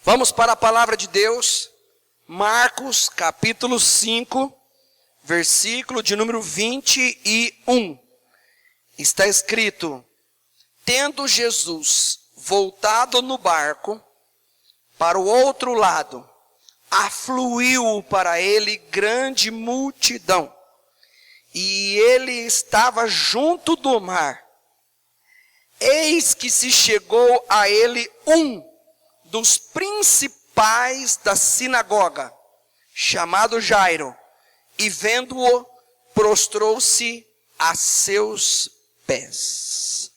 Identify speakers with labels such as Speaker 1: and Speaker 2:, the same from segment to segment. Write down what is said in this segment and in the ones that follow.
Speaker 1: Vamos para a palavra de Deus, Marcos capítulo 5, versículo de número 21. Está escrito: tendo Jesus voltado no barco para o outro lado, afluiu para ele grande multidão, e ele estava junto do mar. Eis que se chegou a ele um dos principais da sinagoga, chamado Jairo, e vendo-o, prostrou-se a seus pés.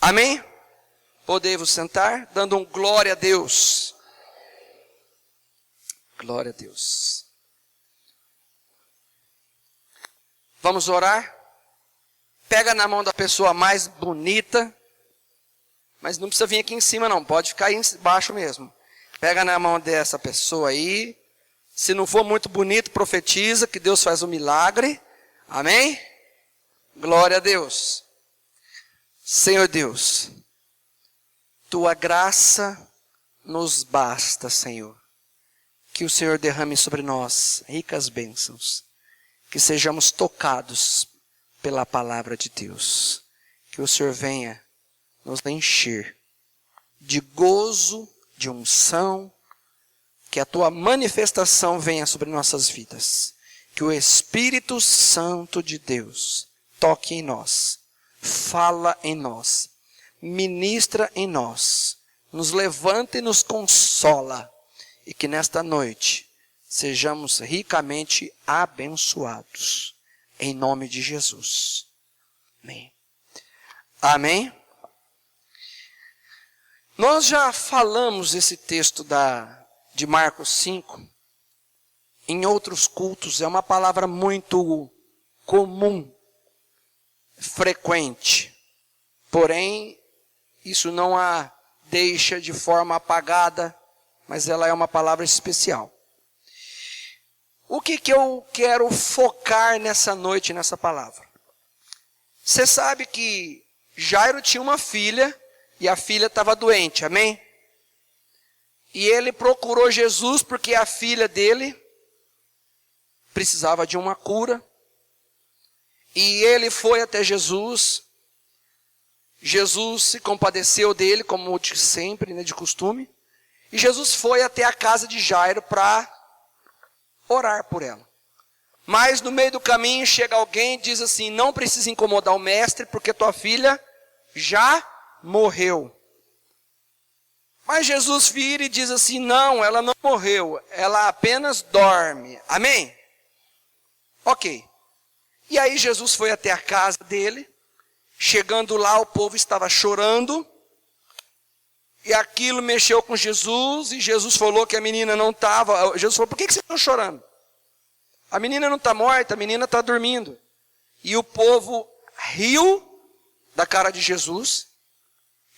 Speaker 1: Amém? Podei-vos sentar, dando um glória a Deus. Glória a Deus. Vamos orar? Pega na mão da pessoa mais bonita, mas não precisa vir aqui em cima não, pode ficar aí embaixo mesmo. Pega na mão dessa pessoa aí. Se não for muito bonito, profetiza que Deus faz um milagre. Amém? Glória a Deus. Senhor Deus, Tua graça nos basta, Senhor. Que o Senhor derrame sobre nós ricas bênçãos. Que sejamos tocados pela palavra de Deus. Que o Senhor venha nos encher de gozo, de unção, que a Tua manifestação venha sobre nossas vidas. Que o Espírito Santo de Deus toque em nós, fala em nós, ministra em nós, nos levanta e nos consola, e que nesta noite sejamos ricamente abençoados, em nome de Jesus. Amém. Amém. Nós já falamos esse texto de Marcos 5 em outros cultos. É uma palavra muito comum, frequente. Porém, isso não a deixa de forma apagada, mas ela é uma palavra especial. O que eu quero focar nessa noite, nessa palavra? Você sabe que Jairo tinha uma filha, e a filha estava doente, amém? E ele procurou Jesus porque a filha dele precisava de uma cura. E ele foi até Jesus. Jesus se compadeceu dele, como de sempre, né, de costume. E Jesus foi até a casa de Jairo para orar por ela. Mas no meio do caminho chega alguém e diz assim: não precisa incomodar o mestre, porque tua filha já morreu. Mas Jesus vira e diz assim: não, ela não morreu, ela apenas dorme. Amém? Ok. E aí Jesus foi até a casa dele. Chegando lá, o povo estava chorando. E aquilo mexeu com Jesus. E Jesus falou que a menina não estava. Jesus falou: por que vocês estão chorando? A menina não está morta, a menina está dormindo. E o povo riu da cara de Jesus.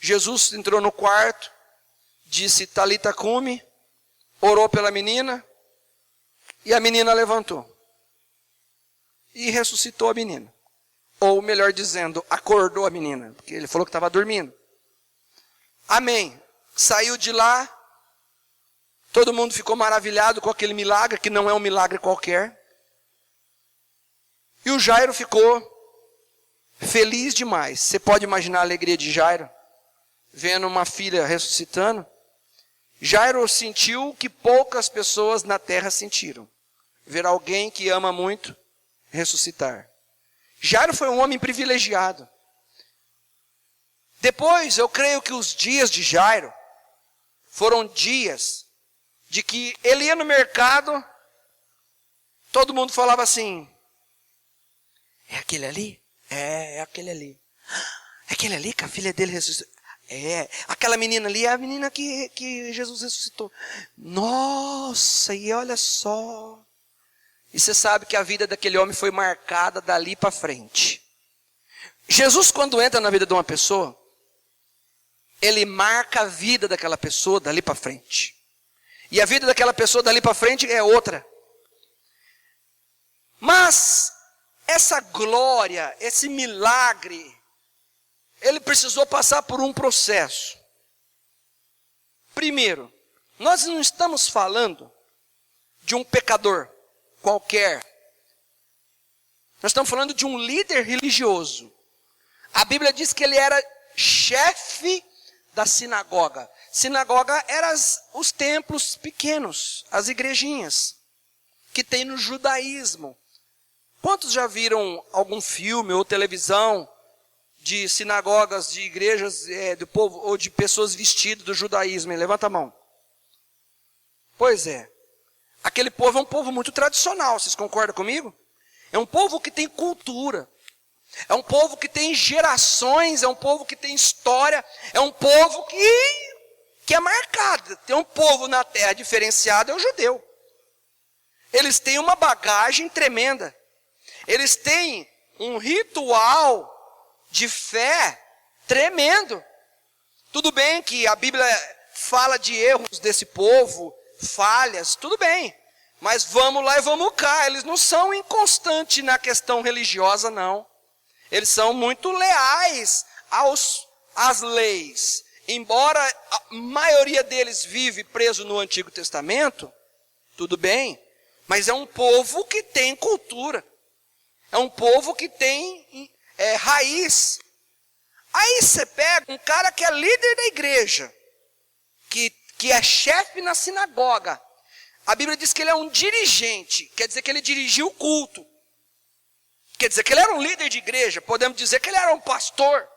Speaker 1: Jesus entrou no quarto, disse Talita cumi, orou pela menina, e a menina levantou. E ressuscitou a menina. Ou melhor dizendo, acordou a menina, porque ele falou que estava dormindo. Amém. Saiu de lá, todo mundo ficou maravilhado com aquele milagre, que não é um milagre qualquer. E o Jairo ficou feliz demais. Você pode imaginar a alegria de Jairo, vendo uma filha ressuscitando. Jairo sentiu o que poucas pessoas na terra sentiram: ver alguém que ama muito ressuscitar. Jairo foi um homem privilegiado. Depois, eu creio que os dias de Jairo foram dias de que ele ia no mercado, todo mundo falava assim: é aquele ali? É aquele ali. É aquele ali que a filha dele ressuscitou. É, aquela menina ali é a menina que Jesus ressuscitou. Nossa, e olha só. E você sabe que a vida daquele homem foi marcada dali para frente. Jesus, quando entra na vida de uma pessoa, ele marca a vida daquela pessoa dali para frente. E a vida daquela pessoa dali para frente é outra. Mas essa glória, esse milagre, ele precisou passar por um processo. Primeiro, Nós não estamos falando de um pecador qualquer. Nós estamos falando de um líder religioso. A Bíblia diz que ele era chefe da sinagoga. Sinagoga eram os templos pequenos, as igrejinhas, que tem no judaísmo. Quantos já viram algum filme ou televisão de sinagogas, de igrejas do povo, ou de pessoas vestidas do judaísmo? Levanta a mão. Pois é. Aquele povo é um povo muito tradicional, vocês concordam comigo? É um povo que tem cultura. É um povo que tem gerações, é um povo que tem história, é um povo que é marcado. Tem um povo na terra diferenciado, é o judeu. Eles têm uma bagagem tremenda. Eles têm um ritual de fé tremendo. Tudo bem que a Bíblia fala de erros desse povo, falhas, tudo bem. Mas vamos lá e vamos cá. Eles não são inconstantes na questão religiosa, não. Eles são muito leais às leis. Embora a maioria deles vive preso no Antigo Testamento, tudo bem, mas é um povo que tem cultura. É um povo que tem raiz. Aí você pega um cara que é líder da igreja, que é chefe na sinagoga. A Bíblia diz que ele é um dirigente, quer dizer que ele dirigiu o culto. Quer dizer que ele era um líder de igreja, podemos dizer que ele era um pastor,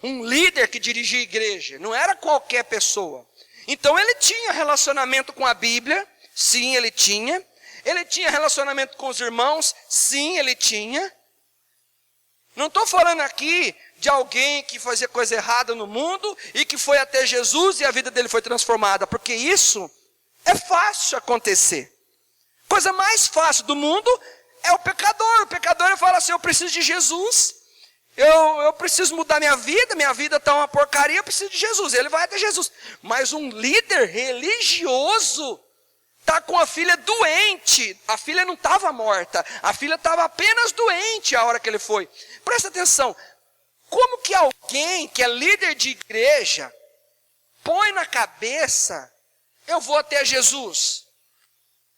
Speaker 1: um líder que dirigia a igreja, não era qualquer pessoa. Então ele tinha relacionamento com a Bíblia, sim, ele tinha. Ele tinha relacionamento com os irmãos, sim, ele tinha. Não estou falando aqui de alguém que fazia coisa errada no mundo e que foi até Jesus e a vida dele foi transformada, porque isso é fácil acontecer. Coisa mais fácil do mundo é o pecador. O pecador fala assim, eu preciso de Jesus, eu preciso mudar minha vida está uma porcaria, eu preciso de Jesus. Ele vai até Jesus. Mas um líder religioso está com a filha doente. A filha não estava morta, a filha estava apenas doente a hora que ele foi. Presta atenção, como que alguém que é líder de igreja põe na cabeça, eu vou até Jesus?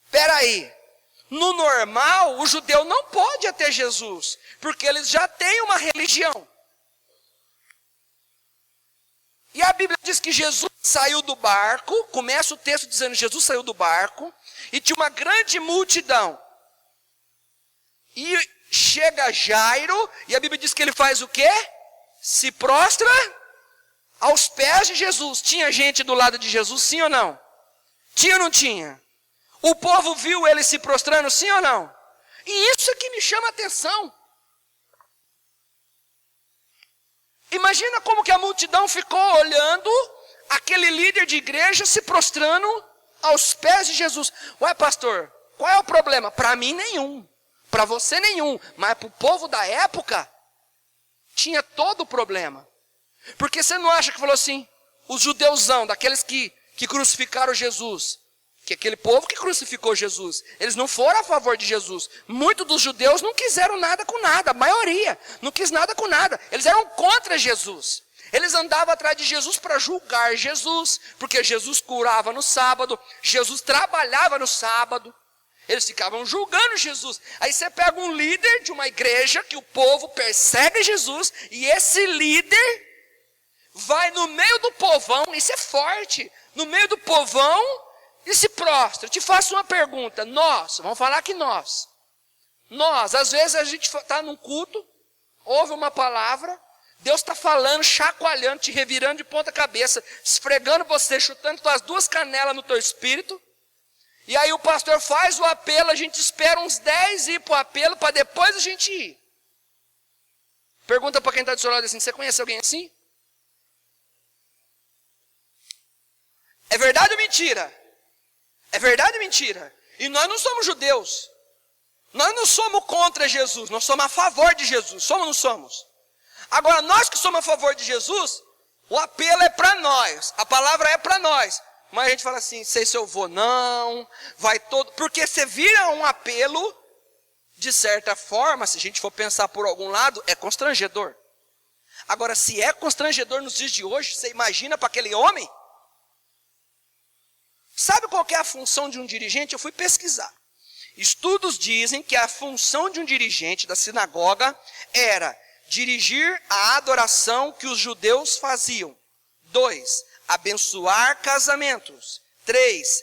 Speaker 1: Espera aí. No normal, o judeu não pode ir até Jesus, porque eles já têm uma religião. E a Bíblia diz que Jesus saiu do barco, começa o texto dizendo Jesus saiu do barco, e tinha uma grande multidão. E chega Jairo, e a Bíblia diz que ele faz o quê? Se prostra aos pés de Jesus. Tinha gente do lado de Jesus, sim ou não? Tinha ou não tinha? O povo viu ele se prostrando, sim ou não? E isso é que me chama a atenção. Imagina como que a multidão ficou olhando aquele líder de igreja se prostrando aos pés de Jesus. Ué, pastor, qual é o problema? Para mim nenhum, para você nenhum, mas para o povo da época tinha todo o problema. Porque você não acha que falou assim, os judeuzão, daqueles que crucificaram Jesus, que aquele povo que crucificou Jesus, eles não foram a favor de Jesus. Muitos dos judeus não quiseram nada com nada, a maioria não quis nada com nada. Eles eram contra Jesus. Eles andavam atrás de Jesus para julgar Jesus, porque Jesus curava no sábado, Jesus trabalhava no sábado. Eles ficavam julgando Jesus. Aí você pega um líder de uma igreja que o povo persegue Jesus, e esse líder vai no meio do povão, isso é forte, no meio do povão, e se prostra. Eu te faço uma pergunta, vamos falar que nós, às vezes a gente está num culto, ouve uma palavra, Deus está falando, chacoalhando, te revirando de ponta cabeça, esfregando você, chutando tuas duas canelas no teu espírito, e aí o pastor faz o apelo, a gente espera uns 10 ir para o apelo, para depois a gente ir. Pergunta para quem está do seu lado assim, você conhece alguém assim? É verdade ou mentira? É verdade ou mentira? E nós não somos judeus. Nós não somos contra Jesus, nós somos a favor de Jesus. Somos ou não somos? Agora, nós que somos a favor de Jesus, o apelo é para nós, a palavra é para nós. Mas a gente fala assim, sei se eu vou não, vai todo... Porque você vira um apelo, de certa forma, se a gente for pensar por algum lado, é constrangedor. Agora, se é constrangedor nos dias de hoje, você imagina para aquele homem? Sabe qual que é a função de um dirigente? Eu fui pesquisar. Estudos dizem que a função de um dirigente da sinagoga era dirigir a adoração que os judeus faziam. 2, abençoar casamentos. 3,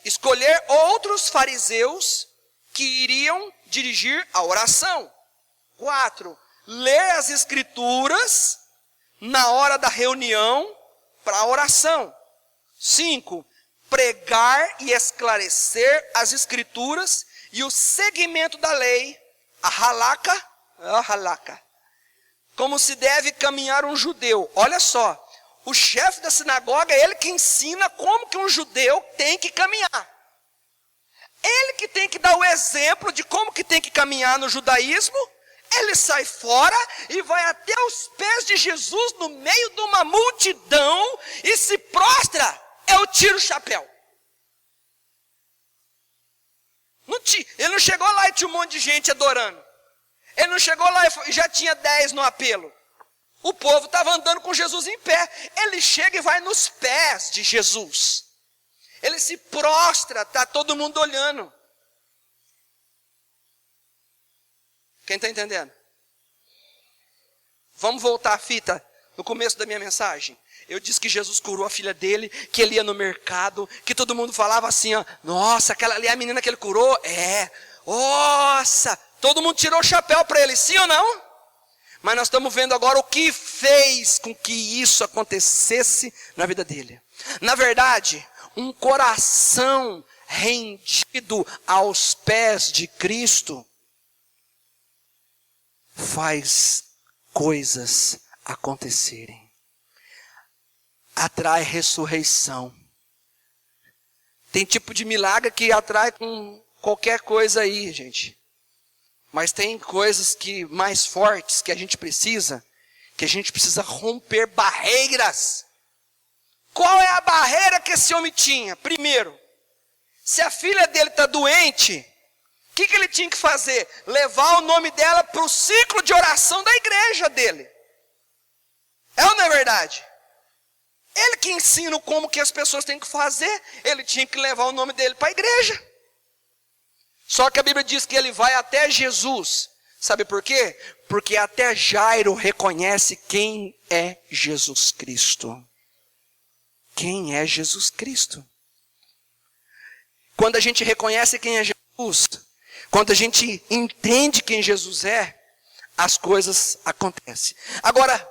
Speaker 1: escolher outros fariseus que iriam dirigir a oração. 4, ler as escrituras na hora da reunião para a oração. 5, pregar e esclarecer as escrituras e o segmento da lei, a halakha, como se deve caminhar um judeu. Olha só, o chefe da sinagoga é ele que ensina como que um judeu tem que caminhar. Ele que tem que dar o exemplo de como que tem que caminhar no judaísmo. Ele sai fora e vai até os pés de Jesus no meio de uma multidão e se prostra. Eu tiro o chapéu. Ele não chegou lá e tinha um monte de gente adorando. Ele não chegou lá e já tinha 10 no apelo. O povo estava andando com Jesus em pé. Ele chega e vai nos pés de Jesus. Ele se prostra, está todo mundo olhando. Quem está entendendo? Vamos voltar à fita no começo da minha mensagem. Eu disse que Jesus curou a filha dele, que ele ia no mercado, que todo mundo falava assim, ó, nossa, aquela ali é a menina que ele curou? É, nossa, todo mundo tirou o chapéu para ele, sim ou não? Mas nós estamos vendo agora o que fez com que isso acontecesse na vida dele. Na verdade, um coração rendido aos pés de Cristo faz coisas acontecerem. Atrai ressurreição. Tem tipo de milagre que atrai com qualquer coisa aí, gente. Mas tem coisas que mais fortes que a gente precisa romper barreiras. Qual é a barreira que esse homem tinha? Primeiro, se a filha dele está doente, o que ele tinha que fazer? Levar o nome dela para o ciclo de oração da igreja dele. É ou não é verdade? Ele que ensina como que as pessoas têm que fazer, ele tinha que levar o nome dele para a igreja. Só que a Bíblia diz que ele vai até Jesus. Sabe por quê? Porque até Jairo reconhece quem é Jesus Cristo. Quem é Jesus Cristo? Quando a gente reconhece quem é Jesus, quando a gente entende quem Jesus é, as coisas acontecem. Agora,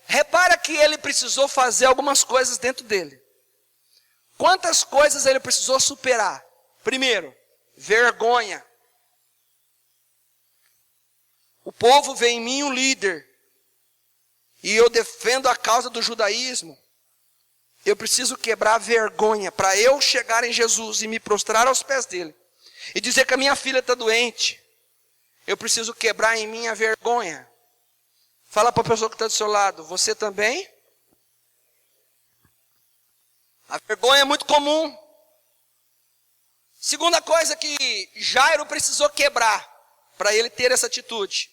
Speaker 1: repara que ele precisou fazer algumas coisas dentro dele. Quantas coisas ele precisou superar? Primeiro, vergonha. O povo vê em mim um líder, e eu defendo a causa do judaísmo. Eu preciso quebrar a vergonha para eu chegar em Jesus e me prostrar aos pés dele. E dizer que a minha filha está doente. Eu preciso quebrar em mim a vergonha. Fala para a pessoa que está do seu lado, você também? A vergonha é muito comum. Segunda coisa que Jairo precisou quebrar para ele ter essa atitude.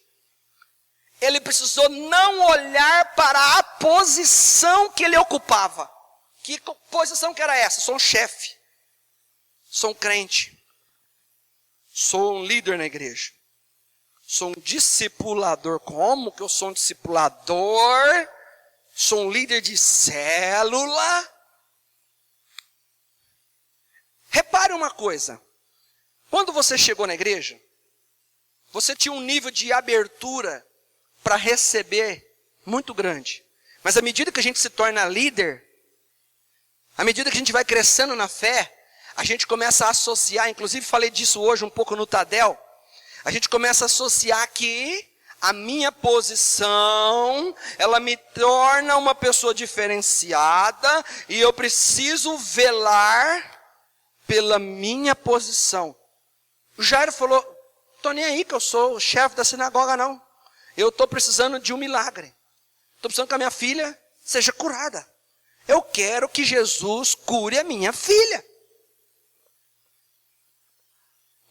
Speaker 1: Ele precisou não olhar para a posição que ele ocupava. Que posição que era essa? Sou um chefe. Sou um crente. Sou um líder na igreja. Sou um discipulador. Como que eu sou um discipulador? Sou um líder de célula. Repare uma coisa. Quando você chegou na igreja, você tinha um nível de abertura para receber muito grande. Mas à medida que a gente se torna líder, à medida que a gente vai crescendo na fé, a gente começa a associar, inclusive falei disso hoje um pouco no Tadel, a gente começa a associar que a minha posição, ela me torna uma pessoa diferenciada e eu preciso velar pela minha posição. O Jairo falou, estou nem aí que eu sou o chefe da sinagoga não. Eu estou precisando de um milagre. Estou precisando que a minha filha seja curada. Eu quero que Jesus cure a minha filha.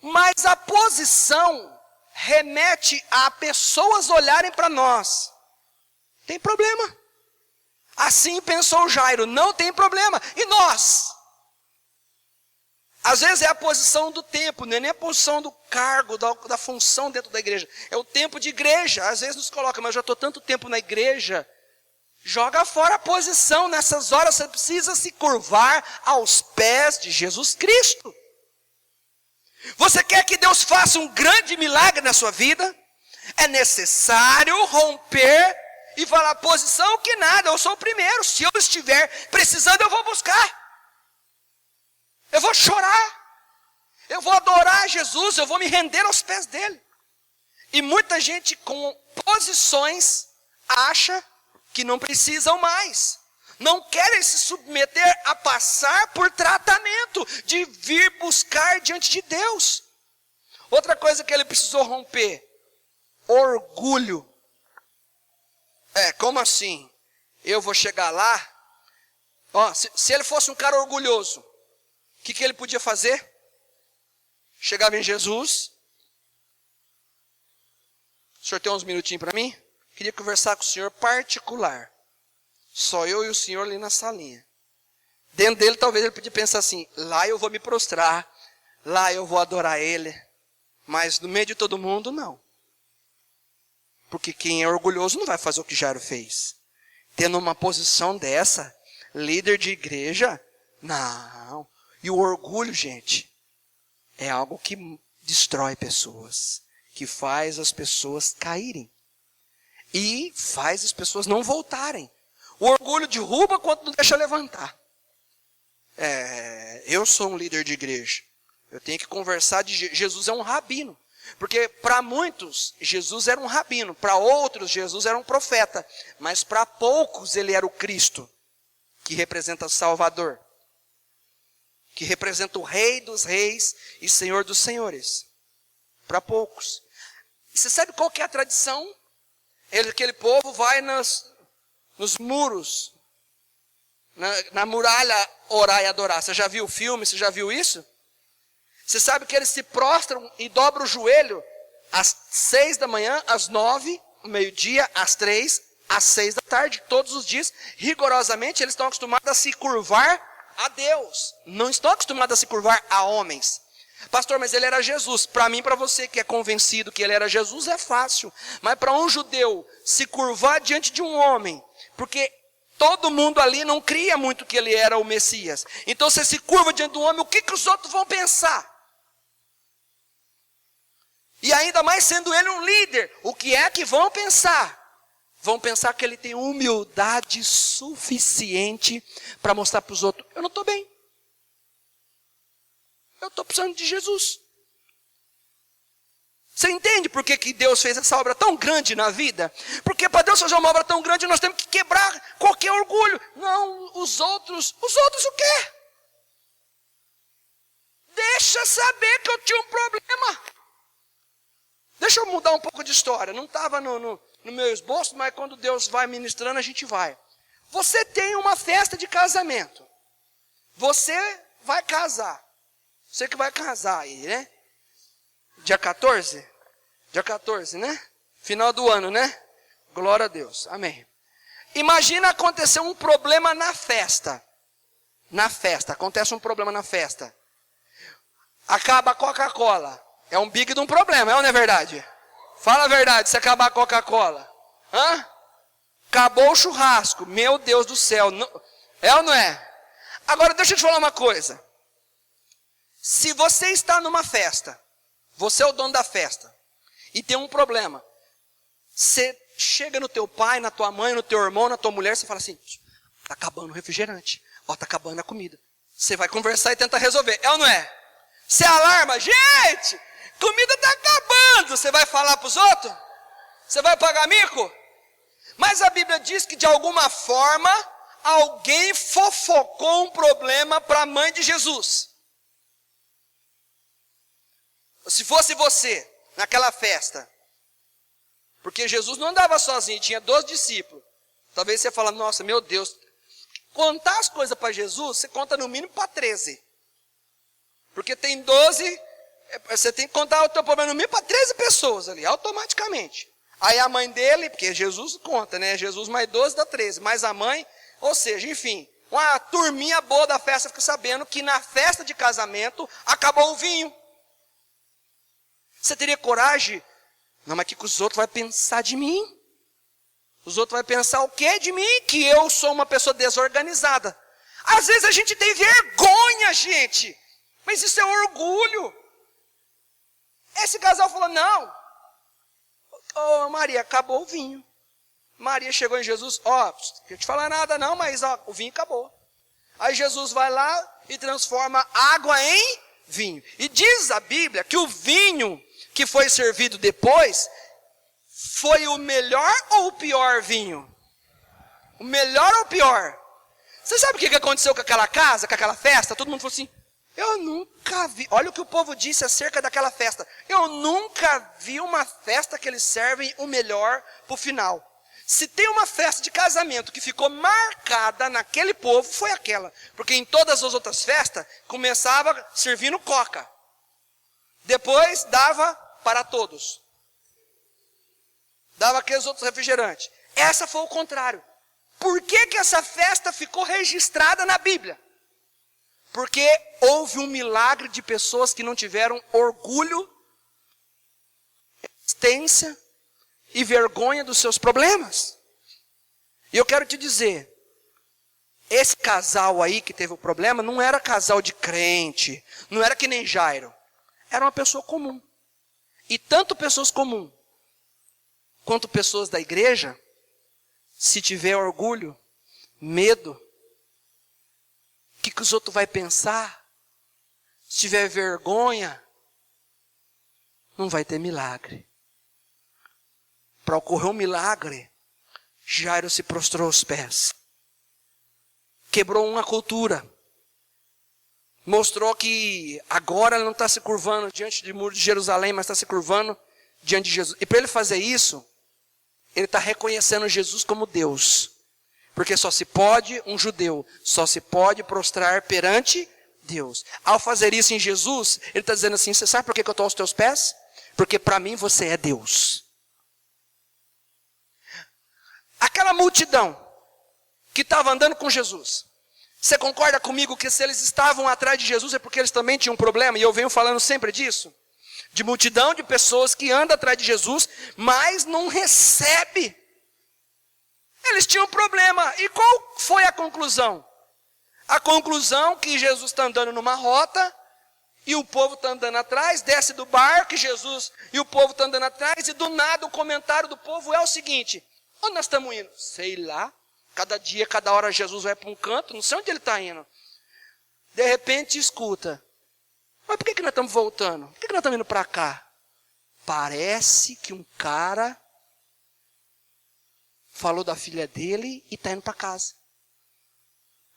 Speaker 1: Mas a posição remete a pessoas olharem para nós. Tem problema. Assim pensou Jairo, não tem problema. E nós? Às vezes é a posição do tempo, não é nem a posição do cargo, da função dentro da igreja. É o tempo de igreja. Às vezes nos coloca, mas eu já estou tanto tempo na igreja. Joga fora a posição. Nessas horas você precisa se curvar aos pés de Jesus Cristo. Você quer que Deus faça um grande milagre na sua vida? É necessário romper e falar, posição que nada, eu sou o primeiro. Se eu estiver precisando, eu vou buscar. Eu vou chorar, eu vou adorar Jesus, eu vou me render aos pés dele. E muita gente com posições acha que não precisam mais. Não querem se submeter a passar por tratamento, de vir buscar diante de Deus. Outra coisa que ele precisou romper, orgulho. Como assim? Eu vou chegar lá, se ele fosse um cara orgulhoso, o que ele podia fazer? Chegava em Jesus. O senhor tem uns minutinhos para mim? Queria conversar com o senhor particular. Só eu e o senhor ali na salinha. Dentro dele talvez ele podia pensar assim, lá eu vou me prostrar, lá eu vou adorar ele. Mas no meio de todo mundo, não. Porque quem é orgulhoso não vai fazer o que Jairo fez. Tendo uma posição dessa, líder de igreja, não. E o orgulho, gente, é algo que destrói pessoas, que faz as pessoas caírem e faz as pessoas não voltarem. O orgulho derruba quando não deixa levantar. Eu sou um líder de igreja, eu tenho que conversar de Jesus é um rabino, porque para muitos Jesus era um rabino, para outros Jesus era um profeta, mas para poucos ele era o Cristo, que representa o Salvador, que representa o Rei dos Reis e Senhor dos Senhores. Para poucos. E você sabe qual que é a tradição? Aquele povo vai nos muros, na muralha orar e adorar. Você já viu o filme? Você já viu isso? Você sabe que eles se prostram e dobram o joelho às 6 da manhã, às 9, meio-dia, às 3, às 6 da tarde, todos os dias. Rigorosamente eles estão acostumados a se curvar a Deus, não estou acostumado a se curvar a homens. Pastor, mas ele era Jesus. Para mim, para você que é convencido que ele era Jesus, é fácil. Mas para um judeu se curvar diante de um homem, porque todo mundo ali não cria muito que ele era o Messias. Então você se curva diante do homem, o que os outros vão pensar? E ainda mais sendo ele um líder, o que é que vão pensar? Vão pensar que ele tem humildade suficiente para mostrar para os outros, eu não estou bem. Eu estou precisando de Jesus. Você entende por que Deus fez essa obra tão grande na vida? Porque para Deus fazer uma obra tão grande, nós temos que quebrar qualquer orgulho. Não, os outros o quê? Deixa saber que eu tinha um problema. Deixa eu mudar um pouco de história. Não estava no meu esboço, mas quando Deus vai ministrando, a gente vai. Você tem uma festa de casamento. Você vai casar. Você que vai casar aí, né? Dia 14? Dia 14, né? Final do ano, né? Glória a Deus. Amém. Imagina acontecer um problema na festa. Na festa. Acontece um problema na festa. Acaba a Coca-Cola. É um big de um problema, não é verdade? Fala a verdade, se acabar a Coca-Cola. Acabou o churrasco. Meu Deus do céu. Não, é ou não é? Agora deixa eu te falar uma coisa. Se você está numa festa, você é o dono da festa, e tem um problema. Você chega no teu pai, na tua mãe, no teu irmão, na tua mulher, você fala assim, está acabando o refrigerante, está acabando a comida. Você vai conversar e tentar resolver, é ou não é? Você alarma, gente, comida está acabando. Você vai falar para os outros? Você vai pagar mico? Mas a Bíblia diz que de alguma forma, alguém fofocou um problema para a mãe de Jesus. Se fosse você, naquela festa, porque Jesus não andava sozinho, tinha 12 discípulos. Talvez você fale, nossa, meu Deus, contar as coisas para Jesus, você conta no mínimo para 13. Porque tem 12, você tem que contar o teu problema no mínimo para 13 pessoas ali, automaticamente. Aí a mãe dele, porque Jesus conta, né? Jesus mais 12 dá 13, mais a mãe, Ou seja, enfim, uma turminha boa da festa fica sabendo que na festa de casamento acabou o vinho. Você teria coragem? Não, mas o que os outros vão pensar de mim? Os outros vão pensar o quê de mim? Que eu sou uma pessoa desorganizada. Às vezes a gente tem vergonha, gente. Mas isso é orgulho. Esse casal falou, não. Ô Maria, acabou o vinho. Maria chegou em Jesus, não quero te falar nada não, mas o vinho acabou. Aí Jesus vai lá e transforma água em vinho. E diz a Bíblia que o vinho que foi servido depois foi o melhor ou o pior vinho? O melhor ou o pior? Você sabe o que aconteceu com aquela casa, com aquela festa? Todo mundo falou assim, eu nunca vi, olha o que o povo disse acerca daquela festa. Eu nunca vi uma festa que eles servem o melhor para o final. Se tem uma festa de casamento que ficou marcada naquele povo, foi aquela. Porque em todas as outras festas, começava servindo coca. Depois dava para todos. Dava aqueles outros refrigerantes. Essa foi o contrário. Por que que essa festa ficou registrada na Bíblia? Porque houve um milagre de pessoas que não tiveram orgulho, resistência e vergonha dos seus problemas. E eu quero te dizer, esse casal aí que teve o problema não era casal de crente, não era que nem Jairo, era uma pessoa comum. E tanto pessoas comuns quanto pessoas da igreja, se tiver orgulho, medo, o que os outros vão pensar? Se tiver vergonha, não vai ter milagre. Para ocorrer um milagre, Jairo se prostrou aos pés. Quebrou uma cultura. Mostrou que agora ele não está se curvando diante do muro de Jerusalém, mas está se curvando diante de Jesus. E para ele fazer isso, ele está reconhecendo Jesus como Deus. Porque só se pode, um judeu, só se pode prostrar perante Deus. Ao fazer isso em Jesus, ele está dizendo assim, você sabe por que eu estou aos teus pés? Porque para mim você é Deus. Aquela multidão que estava andando com Jesus, você concorda comigo que se eles estavam atrás de Jesus é porque eles também tinham um problema? E eu venho falando sempre disso. De multidão de pessoas que andam atrás de Jesus, mas não recebe. Eles tinham um problema. E qual foi a conclusão? A conclusão que Jesus está andando numa rota, e o povo está andando atrás, desce do barco, Jesus e o povo está andando atrás, e do nada o comentário do povo é o seguinte, onde nós estamos indo? Sei lá, cada dia, cada hora Jesus vai para um canto, não sei onde ele está indo. De repente escuta, mas por que nós estamos voltando? Por que nós estamos indo para cá? Parece que um cara falou da filha dele e está indo para casa.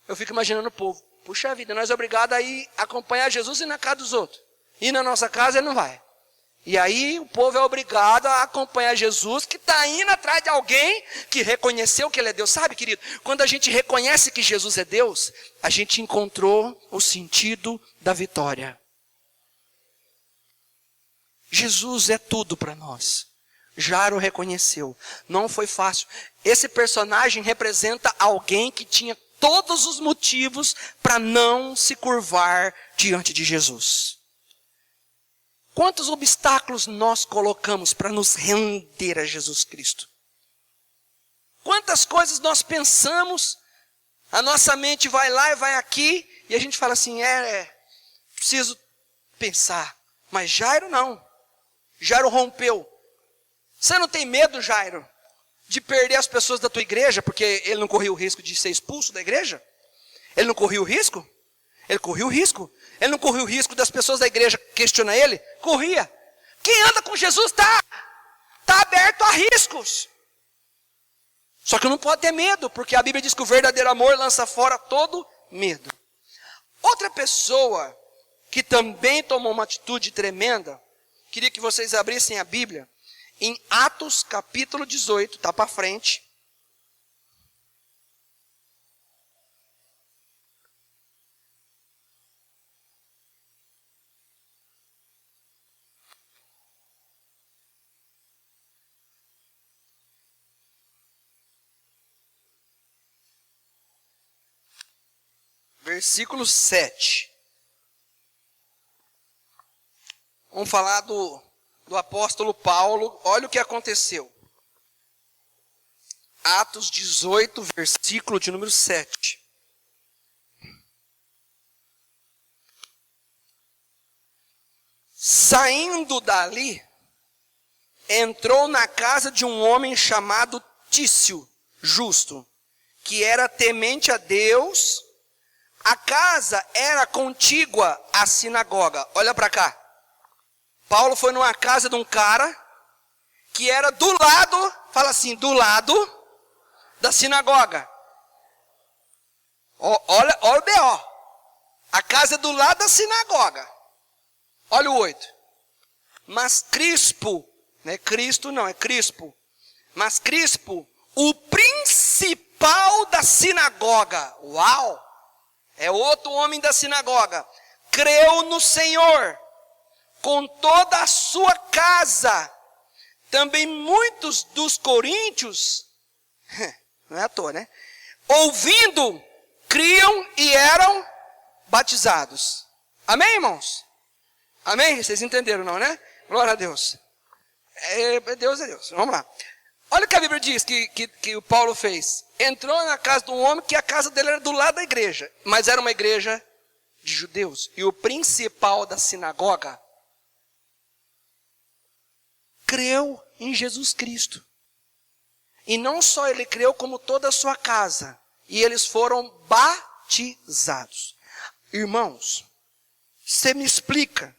Speaker 1: Eu fico imaginando o povo, puxa vida, nós é obrigados a ir acompanhar Jesus e ir na casa dos outros. E na nossa casa ele não vai. E aí o povo é obrigado a acompanhar Jesus, que está indo atrás de alguém que reconheceu que ele é Deus. Sabe, querido, quando a gente reconhece que Jesus é Deus, a gente encontrou o sentido da vitória. Jesus é tudo para nós. Jairo reconheceu. Não foi fácil. Esse personagem representa alguém que tinha todos os motivos para não se curvar diante de Jesus. Quantos obstáculos nós colocamos para nos render a Jesus Cristo? Quantas coisas nós pensamos, a nossa mente vai lá e vai aqui, e a gente fala assim, preciso pensar. Mas Jairo não. Jairo rompeu. Você não tem medo, Jairo, de perder as pessoas da tua igreja, porque ele não corria o risco de ser expulso da igreja? Ele não corria o risco? Ele corria o risco. Ele não corria o risco das pessoas da igreja questionar ele? Corria. Quem anda com Jesus está aberto a riscos. Só que não pode ter medo, porque a Bíblia diz que o verdadeiro amor lança fora todo medo. Outra pessoa que também tomou uma atitude tremenda, queria que vocês abrissem a Bíblia, em Atos capítulo 18, está para frente. versículo 7. Vamos falar do apóstolo Paulo. Olha o que aconteceu. Atos 18, versículo de número 7. Saindo dali, entrou na casa de um homem chamado Tício, justo, que era temente a Deus. A casa era contígua à sinagoga. Olha para cá. Paulo foi numa casa de um cara que era do lado, fala assim, do lado da sinagoga. Olha o B.O. A casa é do lado da sinagoga. Olha o 8. Mas Crispo, não é Cristo não, é Crispo. Mas Crispo, o principal da sinagoga. Uau! É outro homem da sinagoga. Creu no Senhor com toda a sua casa. Também muitos dos coríntios, não é à toa, né? Ouvindo, criam e eram batizados. Amém, irmãos? Amém? Vocês entenderam não, né? Glória a Deus. Deus é Deus. Vamos lá. Olha o que a Bíblia diz que o Paulo fez. Entrou na casa de um homem que a casa dele era do lado da igreja. Mas era uma igreja de judeus. E o principal da sinagoga creu em Jesus Cristo. E não só ele creu, como toda a sua casa. E eles foram batizados. Irmãos, você me explica.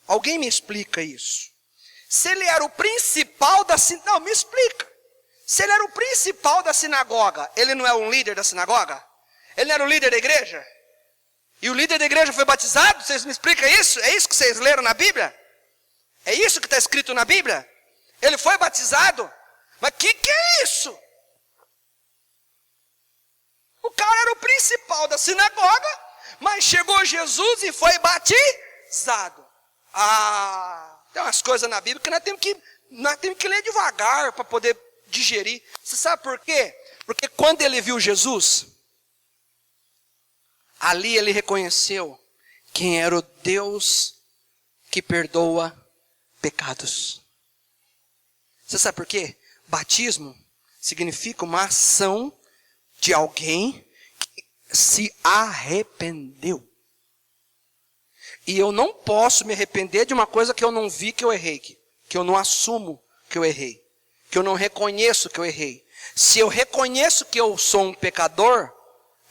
Speaker 1: Alguém me explica isso. Se ele era o principal da sinagoga. Não, me explica. Se ele era o principal da sinagoga, ele não é um líder da sinagoga? Ele não era o líder da igreja? E o líder da igreja foi batizado? Vocês me explicam isso? É isso que vocês leram na Bíblia? É isso que está escrito na Bíblia? Ele foi batizado? Mas que é isso? O cara era o principal da sinagoga, mas chegou Jesus e foi batizado. Tem umas coisas na Bíblia que nós temos que ler devagar para poder digerir. Você sabe por quê? Porque quando ele viu Jesus, ali ele reconheceu quem era o Deus que perdoa pecados. Você sabe por quê? Batismo significa uma ação de alguém que se arrependeu. E eu não posso me arrepender de uma coisa que eu não vi que eu errei, que eu não assumo que eu errei, que eu não reconheço que eu errei. Se eu reconheço que eu sou um pecador,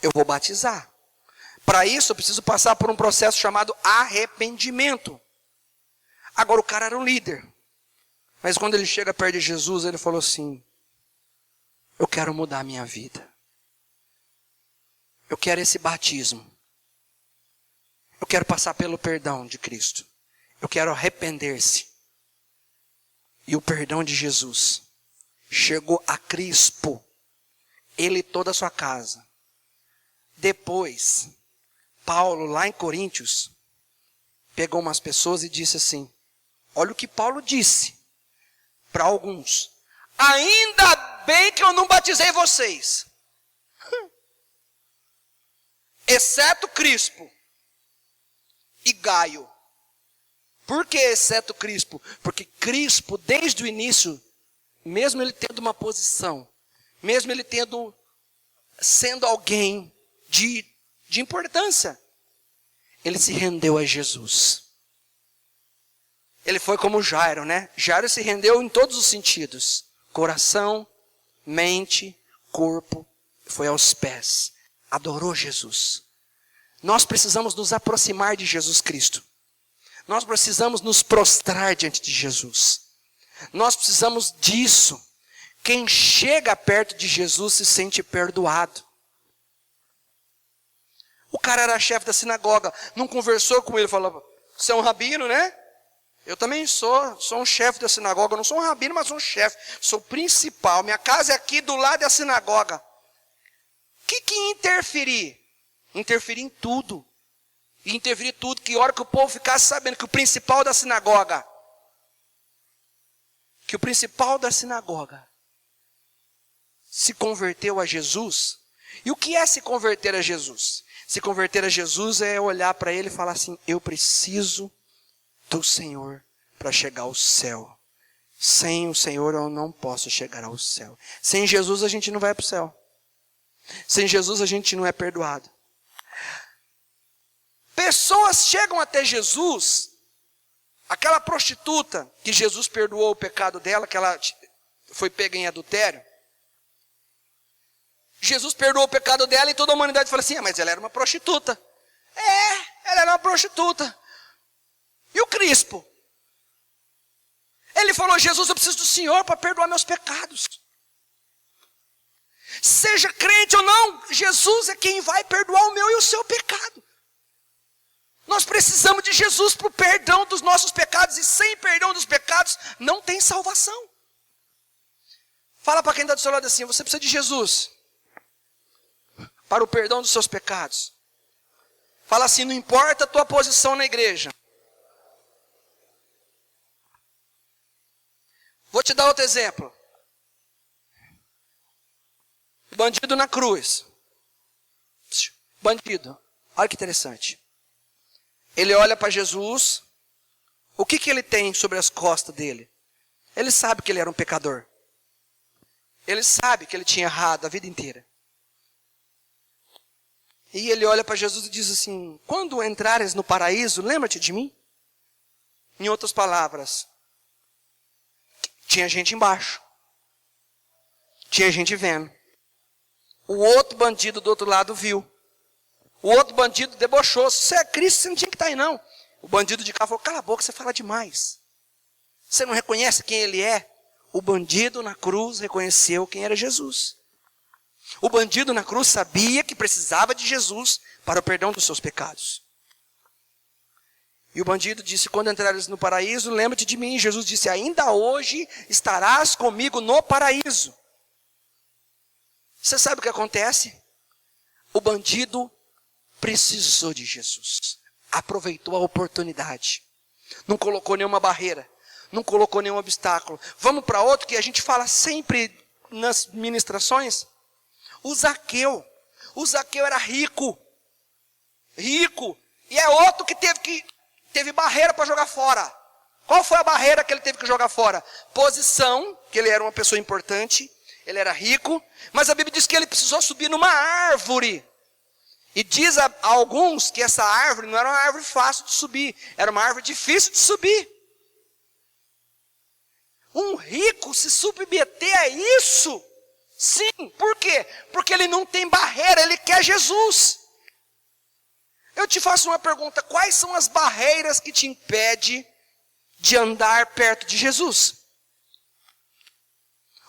Speaker 1: eu vou batizar. Para isso eu preciso passar por um processo chamado arrependimento. Agora o cara era um líder. Mas quando ele chega perto de Jesus, ele falou assim: eu quero mudar a minha vida. Eu quero esse batismo. Eu quero passar pelo perdão de Cristo. Eu quero arrepender-se. E o perdão de Jesus chegou a Crispo, ele e toda a sua casa. Depois, Paulo, lá em Coríntios, pegou umas pessoas e disse assim: olha o que Paulo disse para alguns: ainda bem que eu não batizei vocês, exceto Crispo e Gaio. Por que exceto Crispo? Porque Crispo, desde o início, mesmo ele tendo uma posição, mesmo ele sendo alguém de importância, ele se rendeu a Jesus. Ele foi como Jairo, né? Jairo se rendeu em todos os sentidos: coração, mente, corpo, foi aos pés, adorou Jesus. Nós precisamos nos aproximar de Jesus Cristo. Nós precisamos nos prostrar diante de Jesus. Nós precisamos disso. Quem chega perto de Jesus se sente perdoado. O cara era chefe da sinagoga, não conversou com ele, falou: você é um rabino, né? Eu também sou um chefe da sinagoga, eu não sou um rabino, mas sou um chefe, sou principal, minha casa é aqui do lado da sinagoga. O que interferir? Interferir em tudo. E interferir em tudo, que hora que o povo ficasse sabendo que o principal da sinagoga, se converteu a Jesus. E o que é se converter a Jesus? Se converter a Jesus é olhar para Ele e falar assim: eu preciso do Senhor para chegar ao céu. Sem o Senhor eu não posso chegar ao céu. Sem Jesus a gente não vai para o céu. Sem Jesus a gente não é perdoado. Pessoas chegam até Jesus, aquela prostituta que Jesus perdoou o pecado dela, que ela foi pega em adultério. Jesus perdoou o pecado dela e toda a humanidade fala assim: mas ela era uma prostituta. Ela era uma prostituta. E o Crispo? Ele falou: Jesus, eu preciso do Senhor para perdoar meus pecados. Seja crente ou não, Jesus é quem vai perdoar o meu e o seu pecado. Nós precisamos de Jesus para o perdão dos nossos pecados, e sem perdão dos pecados não tem salvação. Fala para quem está do seu lado assim: você precisa de Jesus para o perdão dos seus pecados. Fala assim: não importa a tua posição na igreja. Vou te dar outro exemplo. Bandido na cruz. Bandido. Olha que interessante. Ele olha para Jesus. O que ele tem sobre as costas dele? Ele sabe que ele era um pecador. Ele sabe que ele tinha errado a vida inteira. E ele olha para Jesus e diz assim: quando entrares no paraíso, lembra-te de mim? Em outras palavras, tinha gente embaixo. Tinha gente vendo. O outro bandido do outro lado viu. O outro bandido debochou: se você é Cristo, você não tinha que estar aí não. O bandido de cá falou: cala a boca, você fala demais. Você não reconhece quem ele é? O bandido na cruz reconheceu quem era Jesus. O bandido na cruz sabia que precisava de Jesus para o perdão dos seus pecados. E o bandido disse: quando entrares no paraíso, lembra-te de mim. Jesus disse: ainda hoje estarás comigo no paraíso. Você sabe o que acontece? O bandido precisou de Jesus. Aproveitou a oportunidade. Não colocou nenhuma barreira. Não colocou nenhum obstáculo. Vamos para outro que a gente fala sempre nas ministrações. O Zaqueu. O Zaqueu era rico. Rico. E é outro que teve barreira para jogar fora. Qual foi a barreira que ele teve que jogar fora? Posição, que ele era uma pessoa importante. Ele era rico. Mas a Bíblia diz que ele precisou subir numa árvore. E diz a alguns que essa árvore não era uma árvore fácil de subir. Era uma árvore difícil de subir. Um rico se submeter a isso? Sim. Por quê? Porque ele não tem barreira, ele quer Jesus. Eu te faço uma pergunta: quais são as barreiras que te impedem de andar perto de Jesus?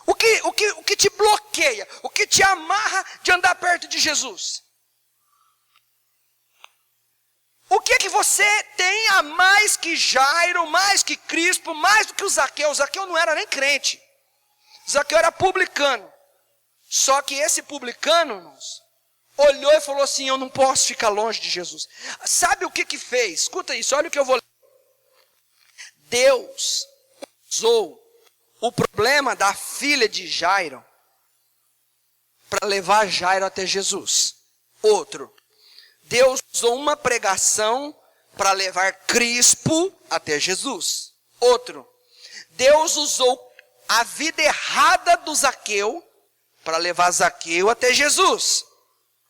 Speaker 1: O que te bloqueia? O que te amarra de andar perto de Jesus? O que você tem a mais que Jairo, mais que Crispo, mais do que o Zaqueu? O Zaqueu não era nem crente. O Zaqueu era publicano. Só que esse publicano, irmãos, olhou e falou assim: eu não posso ficar longe de Jesus. Sabe o que fez? Escuta isso, olha o que eu vou ler. Deus usou o problema da filha de Jairo para levar Jairo até Jesus. Outro. Deus usou uma pregação para levar Crispo até Jesus. Outro. Deus usou a vida errada do Zaqueu para levar Zaqueu até Jesus.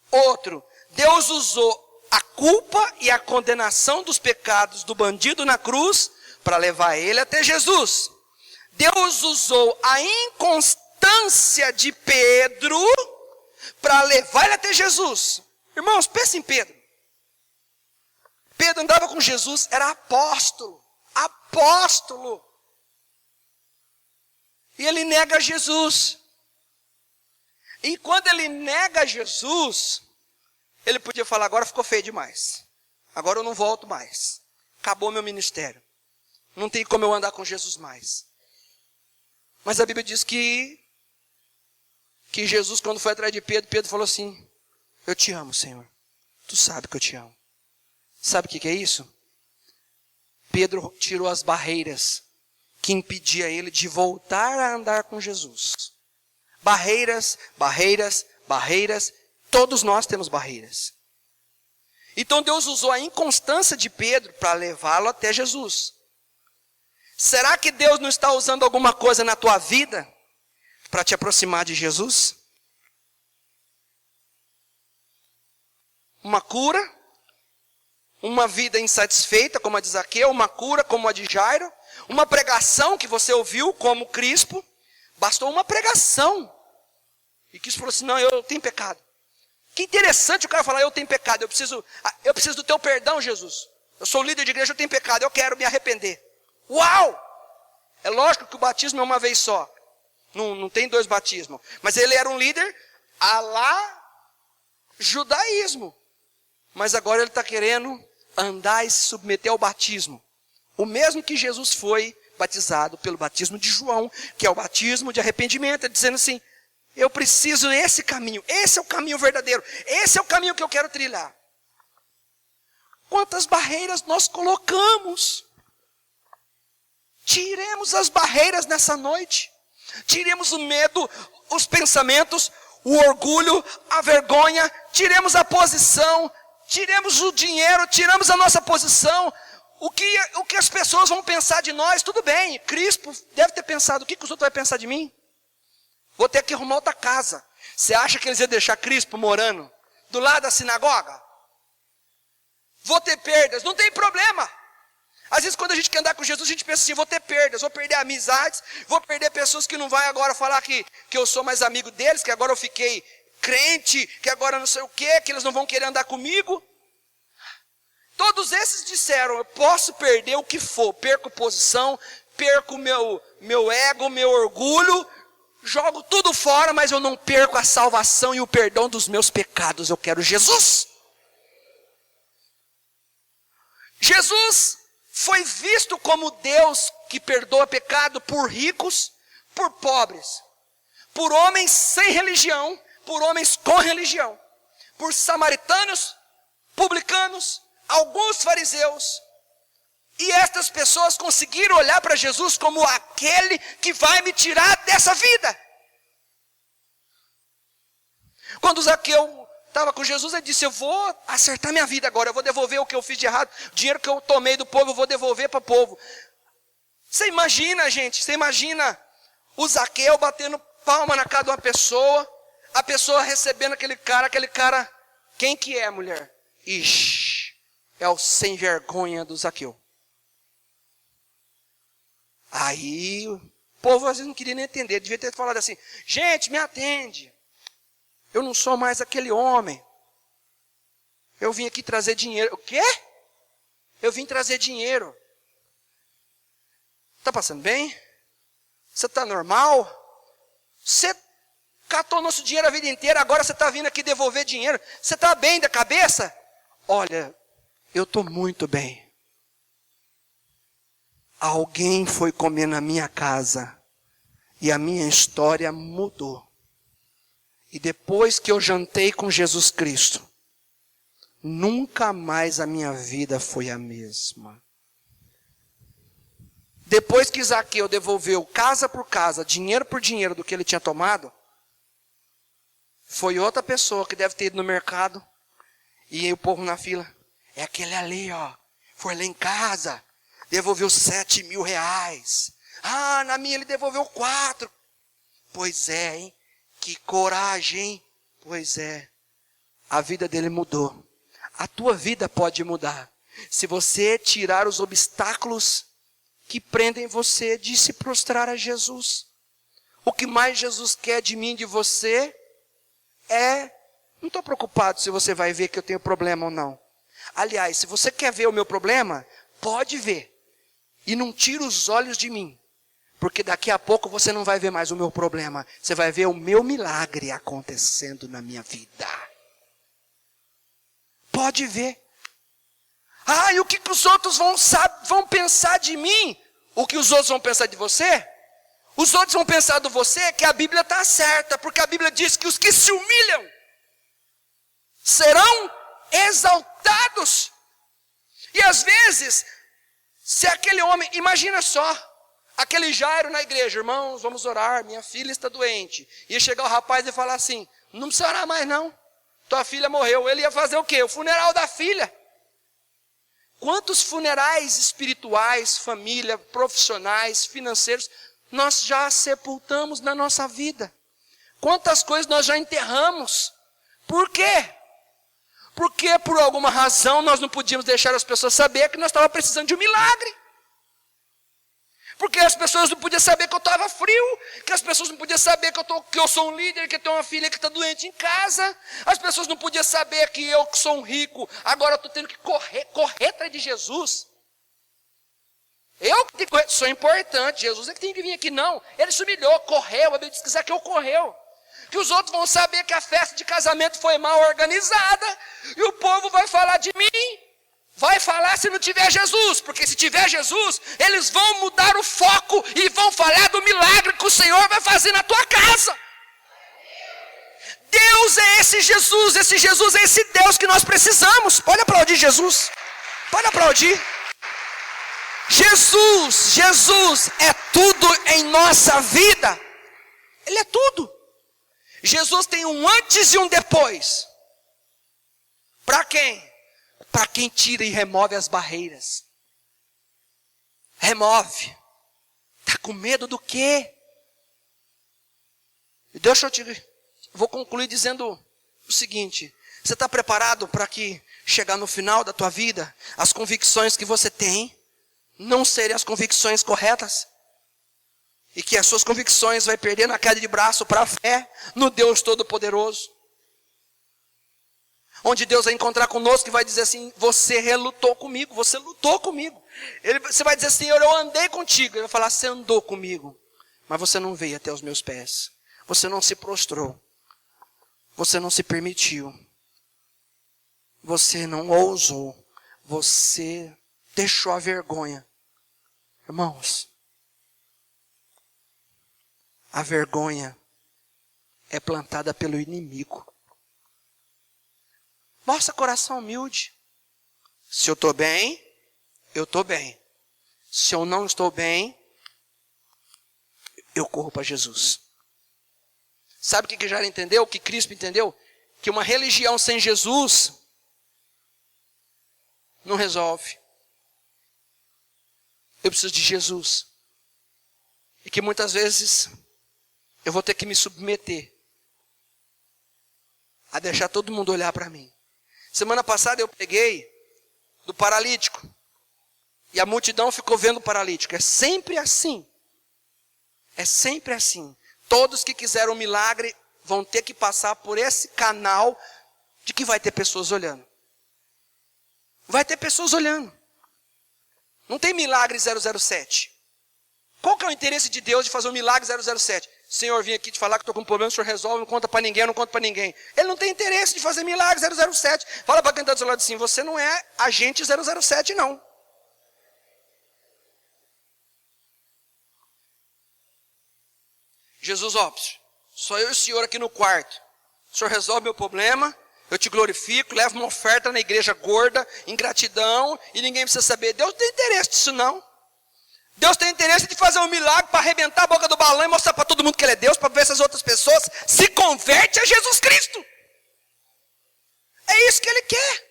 Speaker 1: Outro. Deus usou a culpa e a condenação dos pecados do bandido na cruz para levar ele até Jesus. Deus usou a inconstância de Pedro para levar ele até Jesus. Irmãos, pensa em Pedro. Pedro andava com Jesus, era apóstolo. Apóstolo. E ele nega Jesus. E quando ele nega Jesus, ele podia falar: agora ficou feio demais. Agora eu não volto mais. Acabou meu ministério. Não tem como eu andar com Jesus mais. Mas a Bíblia diz que Jesus, quando foi atrás de Pedro, Pedro falou assim: eu te amo, Senhor. Tu sabe que eu te amo. Sabe o que é isso? Pedro tirou as barreiras que impedia ele de voltar a andar com Jesus. Barreiras, barreiras, barreiras. Todos nós temos barreiras. Então Deus usou a inconstância de Pedro para levá-lo até Jesus. Será que Deus não está usando alguma coisa na tua vida para te aproximar de Jesus? Uma cura, uma vida insatisfeita, como a de Zaqueu, uma cura, como a de Jairo, uma pregação que você ouviu, como Crispo, bastou uma pregação. E Crispo falou assim, não, eu tenho pecado. Que interessante o cara falar, eu tenho pecado, eu preciso do teu perdão, Jesus. Eu sou líder de igreja, eu tenho pecado, eu quero me arrepender. Uau! É lógico que o batismo é uma vez só. Não tem 2 batismos. Mas ele era um líder a lá judaísmo. Mas agora ele está querendo andar e se submeter ao batismo. O mesmo que Jesus foi batizado pelo batismo de João, que é o batismo de arrependimento, dizendo assim, eu preciso desse caminho, esse é o caminho verdadeiro, esse é o caminho que eu quero trilhar. Quantas barreiras nós colocamos? Tiremos as barreiras nessa noite. Tiremos o medo, os pensamentos, o orgulho, a vergonha. Tiremos a posição, tiremos o dinheiro, tiramos a nossa posição. O que as pessoas vão pensar de nós, tudo bem. Crispo deve ter pensado, o que os outros vão pensar de mim? Vou ter que arrumar outra casa. Você acha que eles iam deixar Crispo morando do lado da sinagoga? Vou ter perdas, não tem problema. Às vezes quando a gente quer andar com Jesus, a gente pensa assim, vou ter perdas, vou perder amizades, vou perder pessoas que não vão agora falar que eu sou mais amigo deles, que agora eu fiquei crente, que agora não sei o quê, que eles não vão querer andar comigo. Todos esses disseram, eu posso perder o que for, perco posição, perco meu ego, meu orgulho, jogo tudo fora, mas eu não perco a salvação e o perdão dos meus pecados, eu quero Jesus. Jesus foi visto como Deus que perdoa pecado por ricos, por pobres, por homens sem religião, por homens com religião, por samaritanos, publicanos, alguns fariseus. E estas pessoas conseguiram olhar para Jesus como aquele que vai me tirar dessa vida. Quando Zaqueu estava com Jesus, ele disse, eu vou acertar minha vida agora, eu vou devolver o que eu fiz de errado, o dinheiro que eu tomei do povo, eu vou devolver para o povo. Você imagina, gente, você imagina o Zaqueu batendo palma na cara de uma pessoa, a pessoa recebendo aquele cara, quem que é, mulher? Ixi, é o sem vergonha do Zaqueu. Aí, o povo às vezes não queria nem entender, devia ter falado assim, gente, me atende. Eu não sou mais aquele homem. Eu vim aqui trazer dinheiro. O quê? Eu vim trazer dinheiro. Está passando bem? Você está normal? Você catou nosso dinheiro a vida inteira, agora você está vindo aqui devolver dinheiro. Você está bem da cabeça? Olha, eu estou muito bem. Alguém foi comer na minha casa e a minha história mudou. E depois que eu jantei com Jesus Cristo, nunca mais a minha vida foi a mesma. Depois que Zaqueu devolveu casa por casa, dinheiro por dinheiro do que ele tinha tomado, foi outra pessoa que deve ter ido no mercado e aí o povo na fila, é aquele ali, ó, foi lá em casa, devolveu 7.000 reais. Ah, na minha ele devolveu 4. Pois é, hein? Que coragem, hein? Pois é. A vida dele mudou. A tua vida pode mudar. Se você tirar os obstáculos que prendem você de se prostrar a Jesus. O que mais Jesus quer de mim, de você, é... Não estou preocupado se você vai ver que eu tenho problema ou não. Aliás, se você quer ver o meu problema, pode ver. E não tira os olhos de mim. Porque daqui a pouco você não vai ver mais o meu problema. Você vai ver o meu milagre acontecendo na minha vida. Pode ver. Ah, e o que os outros vão pensar de mim? O que os outros vão pensar de você? Os outros vão pensar de você que a Bíblia está certa. Porque a Bíblia diz que os que se humilham serão exaltados. E às vezes, se aquele homem, imagina só, aquele Jairo na igreja, irmãos, vamos orar, minha filha está doente. Ia chegar o rapaz e falar assim, não precisa orar mais não, tua filha morreu. Ele ia fazer o quê? O funeral da filha. Quantos funerais espirituais, família, profissionais, financeiros, nós já sepultamos na nossa vida? Quantas coisas nós já enterramos? Por quê? Porque por alguma razão nós não podíamos deixar as pessoas saber que nós estávamos precisando de um milagre. Porque as pessoas não podiam saber que eu estava frio, que as pessoas não podiam saber que eu sou um líder, que eu tenho uma filha que está doente em casa. As pessoas não podiam saber que eu que sou um rico, agora estou tendo que correr atrás de Jesus. Eu que sou importante, Jesus é que tem que vir aqui, não. Ele se humilhou, correu, a Bíblia diz que Zaqueu correu. Que os outros vão saber que a festa de casamento foi mal organizada, e o povo vai falar de mim. Vai falar se não tiver Jesus, porque se tiver Jesus, eles vão mudar o foco e vão falar do milagre que o Senhor vai fazer na tua casa. Deus é esse Jesus é esse Deus que nós precisamos. Pode aplaudir Jesus, pode aplaudir. Jesus é tudo em nossa vida. Ele é tudo. Jesus tem um antes e um depois. Para quem? Para quem tira e remove as barreiras. Remove. Está com medo do quê? Vou concluir dizendo o seguinte. Você está preparado para que chegar no final da tua vida, as convicções que você tem não serem as convicções corretas? E que as suas convicções vai perder na queda de braço para a fé no Deus Todo-Poderoso. Onde Deus vai encontrar conosco e vai dizer assim, você relutou comigo, você lutou comigo. Você vai dizer assim, eu andei contigo. Ele vai falar, você andou comigo, mas você não veio até os meus pés. Você não se prostrou. Você não se permitiu. Você não ousou. Você deixou a vergonha. Irmãos, a vergonha é plantada pelo inimigo. Mostra coração humilde. Se eu estou bem, eu estou bem. Se eu não estou bem, eu corro para Jesus. Sabe o que Jairo entendeu? O que Cristo entendeu? Que uma religião sem Jesus não resolve. Eu preciso de Jesus. E que muitas vezes eu vou ter que me submeter a deixar todo mundo olhar para mim. Semana passada eu peguei do paralítico. E a multidão ficou vendo o paralítico. É sempre assim. É sempre assim. Todos que quiseram um milagre vão ter que passar por esse canal de que vai ter pessoas olhando. Vai ter pessoas olhando. Não tem milagre 007. Qual que é o interesse de Deus de fazer um milagre 007? Senhor, vim aqui te falar que estou com um problema, o Senhor resolve, não conta para ninguém, eu não conto para ninguém. Ele não tem interesse de fazer milagre 007. Fala para quem está do seu lado assim, você não é agente 007 não. Jesus, ó, só eu e o Senhor aqui no quarto. O Senhor resolve meu problema, eu te glorifico, levo uma oferta na igreja gorda, em gratidão, e ninguém precisa saber. Deus não tem interesse disso não. Deus tem interesse de fazer um milagre para arrebentar a boca do balão e mostrar para todo mundo que Ele é Deus, para ver se as outras pessoas se convertem a Jesus Cristo. É isso que Ele quer.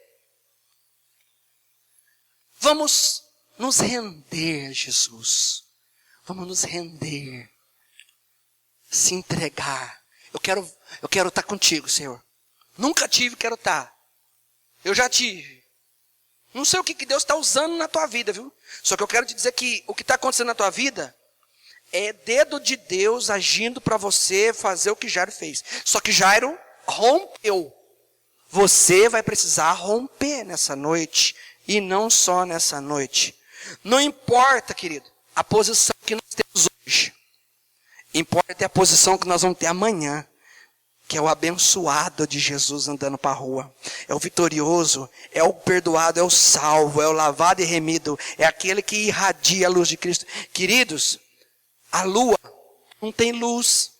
Speaker 1: Vamos nos render a Jesus. Vamos nos render. Se entregar. Eu quero estar contigo, Senhor. Nunca tive, quero estar. Eu já tive. Não sei o que Deus está usando na tua vida, viu? Só que eu quero te dizer que o que está acontecendo na tua vida é dedo de Deus agindo para você fazer o que Jairo fez. Só que Jairo rompeu. Você vai precisar romper nessa noite. E não só nessa noite. Não importa, querido, a posição que nós temos hoje. Importa a posição que nós vamos ter amanhã. Que é o abençoado de Jesus andando para a rua. É o vitorioso, é o perdoado, é o salvo, é o lavado e remido. É aquele que irradia a luz de Cristo. Queridos, a lua não tem luz.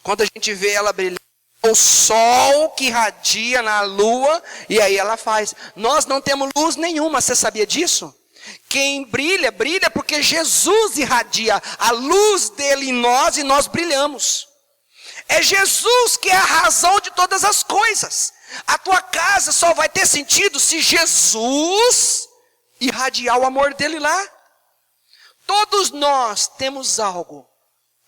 Speaker 1: Quando a gente vê ela brilhar, é o sol que irradia na lua e aí ela faz. Nós não temos luz nenhuma, você sabia disso? Quem brilha, brilha porque Jesus irradia a luz dele em nós e nós brilhamos. É Jesus que é a razão de todas as coisas. A tua casa só vai ter sentido se Jesus irradiar o amor dele lá. Todos nós temos algo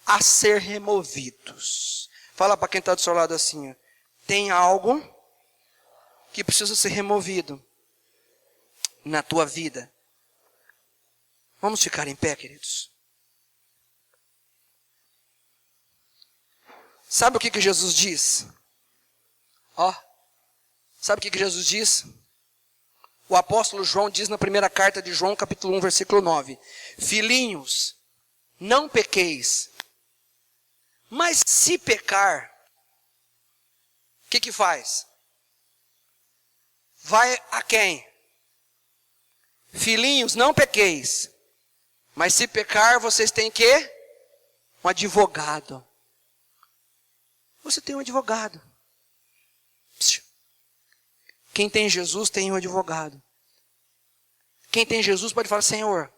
Speaker 1: a ser removidos. Fala para quem está do seu lado assim, ó. Tem algo que precisa ser removido na tua vida. Vamos ficar em pé, queridos. Sabe o que Jesus diz? Sabe o que Jesus diz? O apóstolo João diz na primeira carta de João, capítulo 1, versículo 9. Filhinhos, não pequeis. Mas se pecar, o que faz? Vai a quem? Filhinhos, não pequeis. Mas se pecar, vocês têm quê? Um advogado. Você tem um advogado. Quem tem Jesus tem um advogado. Quem tem Jesus pode falar, Senhor,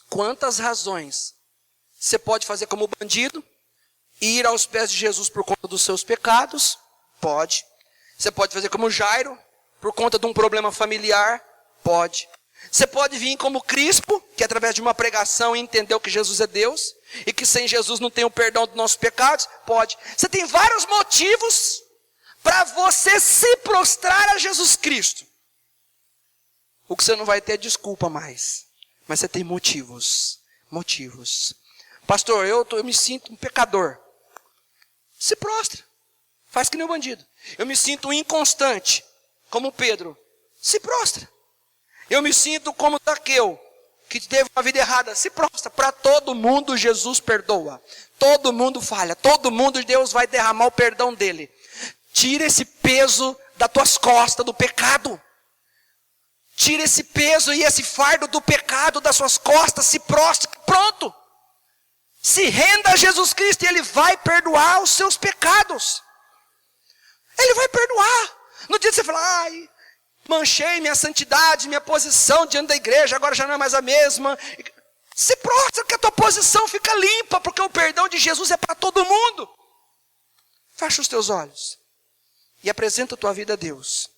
Speaker 1: quantas razões você pode fazer como bandido, ir aos pés de Jesus por conta dos seus pecados? Pode. Você pode fazer como Jairo, por conta de um problema familiar? Pode. Você pode vir como Crispo, que através de uma pregação entendeu que Jesus é Deus, e que sem Jesus não tem o perdão dos nossos pecados? Pode. Você tem vários motivos para você se prostrar a Jesus Cristo. O que você não vai ter é desculpa mais. Mas você tem motivos. Motivos. Pastor, eu me sinto um pecador. Se prostra. Faz que nem um bandido. Eu me sinto inconstante, como Pedro. Se prostra. Eu me sinto como Zaqueu, que teve uma vida errada. Se prostra. Para todo mundo Jesus perdoa. Todo mundo falha. Todo mundo Deus vai derramar o perdão dele. Tira esse peso das tuas costas do pecado. Tira esse peso e esse fardo do pecado das suas costas. Se prostra. Pronto. Se renda a Jesus Cristo e Ele vai perdoar os seus pecados. Ele vai perdoar. No dia que você falar, manchei minha santidade, minha posição diante da igreja, agora já não é mais a mesma. Se prostra que a tua posição fica limpa, porque o perdão de Jesus é para todo mundo. Fecha os teus olhos e apresenta a tua vida a Deus.